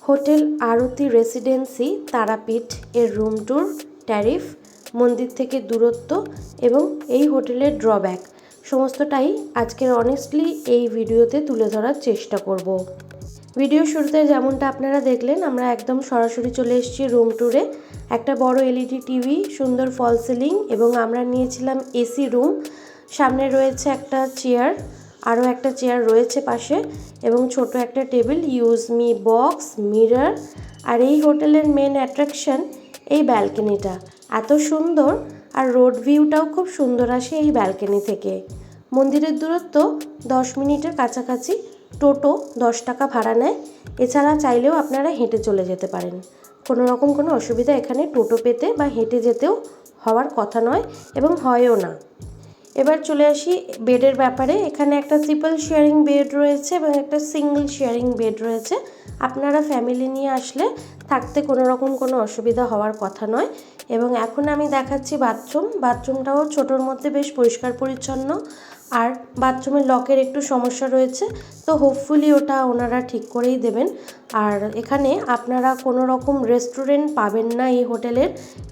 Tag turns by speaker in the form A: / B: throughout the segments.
A: Hotel আরতি residency Tarapith এর room tour, tariff, মন্দির থেকে দূরত্ব এবং এই হোটেলের ড্রব্যাক সমস্তটাই আজকের অনেস্টলি এই ভিডিওতে তুলে ধরার চেষ্টা করব। ভিডিও শুরুতে যেমনটা আপনারা দেখলেন, আমরা একদম সরাসরি চলে এসেছি রুম ট্যুরে। একটা বড় এলইডি টিভি, সুন্দর ফল সিলিং এবং আমরা নিয়েছিলাম এসি রুম। সামনে রয়েছে একটা চেয়ার, আরও একটা চেয়ার রয়েছে পাশে এবং ছোট একটা table, use me box, mirror. আর এই হোটেলের মেন অ্যাট্রাকশন এই ব্যালকনিটা, এত সুন্দর আর রোড ভিউটাও খুব সুন্দর আসে এই ব্যালকনি থেকে। মন্দিরের দূরত্ব 10 মিনিটের কাছাকাছি। টোটো 10 টাকা ভাড়া নেয়, এছাড়া চাইলেও আপনারা হেঁটে চলে যেতে পারেন। কোনো রকম কোনো অসুবিধা এখানে টোটো পেতে বা হেঁটে যেতেও হওয়ার কথা নয় এবং হয়ও না। এবার চলে আসি বেডের ব্যাপারে। এখানে একটা ট্রিপল শেয়ারিং বেড রয়েছে এবং একটা সিঙ্গল শেয়ারিং বেড রয়েছে। আপনারা ফ্যামিলি নিয়ে আসলে থাকতে কোনো রকম কোনো অসুবিধা হওয়ার কথা নয়। এবং এখন আমি দেখাচ্ছি বাথরুমটাও ছোটোর মধ্যে বেশ পরিষ্কার পরিচ্ছন্ন। আর বাথরুমের লকের একটু সমস্যা রয়েছে, তো হোপফুলি ওটা ওনারা ঠিক করেই দেবেন। আর এখানে আপনারা কোনো রকম রেস্টুরেন্ট পাবেন না, এই হোটেলের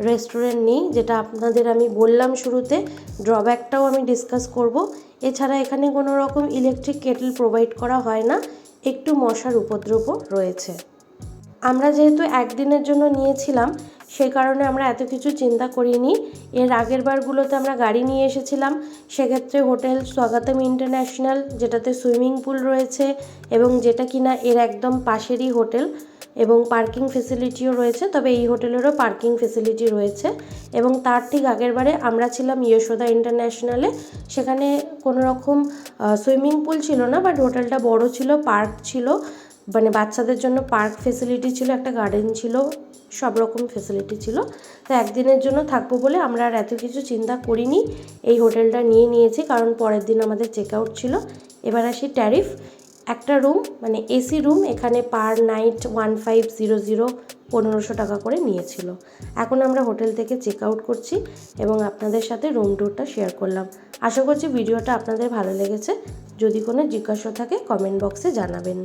A: রেস্টুরেন্ট নেই, যেটা আপনাদের আমি বললাম শুরুতে। ড্রব্যাকটাও আমি ডিসকাস করব। এছাড়া এখানে কোনো রকম ইলেকট্রিক কেটল প্রোভাইড করা হয় না, একটু মশার উপদ্রবও রয়েছে। আমরা যেহেতু একদিনের জন্য নিয়েছিলাম, সেই কারণে আমরা এত কিছু চিন্তা করিনি। এর আগের বারগুলোতে আমরা গাড়ি নিয়ে এসেছিলাম, সেক্ষেত্রে হোটেল স্বাগতম ইন্টারন্যাশনাল, যেটাতে সুইমিং পুল রয়েছে এবং যেটা কিনা এর একদম পাশেরই হোটেল এবং পার্কিং ফেসিলিটিও রয়েছে। তবে এই হোটেলেরও পার্কিং ফেসিলিটি রয়েছে। এবং তার ঠিক আগের বারে আমরা ছিলাম যশোদা ইন্টারন্যাশনালে, সেখানে কোনো রকম সুইমিং পুল ছিল না, বাট হোটেলটা বড় ছিল, পার্ক ছিল, মানে বাচ্চাদের জন্য পার্ক ফেসিলিটি ছিল, একটা গার্ডেন ছিল, সব রকম ফেসিলিটি ছিল। তো একদিনের জন্য থাকবো বলে আমরা আর এত কিছু চিন্তা করিনি, এই হোটেলটা নিয়ে নিয়েছি, কারণ পরের দিন আমাদের চেক আউট ছিল। এবার আসি ট্যারিফ। একটা রুম মানে এসি রুম এখানে পার নাইট 1500 1500 টাকা করে নিয়েছিল। এখন আমরা হোটেল থেকে চেক আউট করছি এবং আপনাদের সাথে রুম ট্যুরটা শেয়ার করলাম। আশা করছি ভিডিওটা আপনাদের ভালো লেগেছে। যদি কোনো জিজ্ঞাসা থাকে কমেন্ট বক্সে জানাবেন।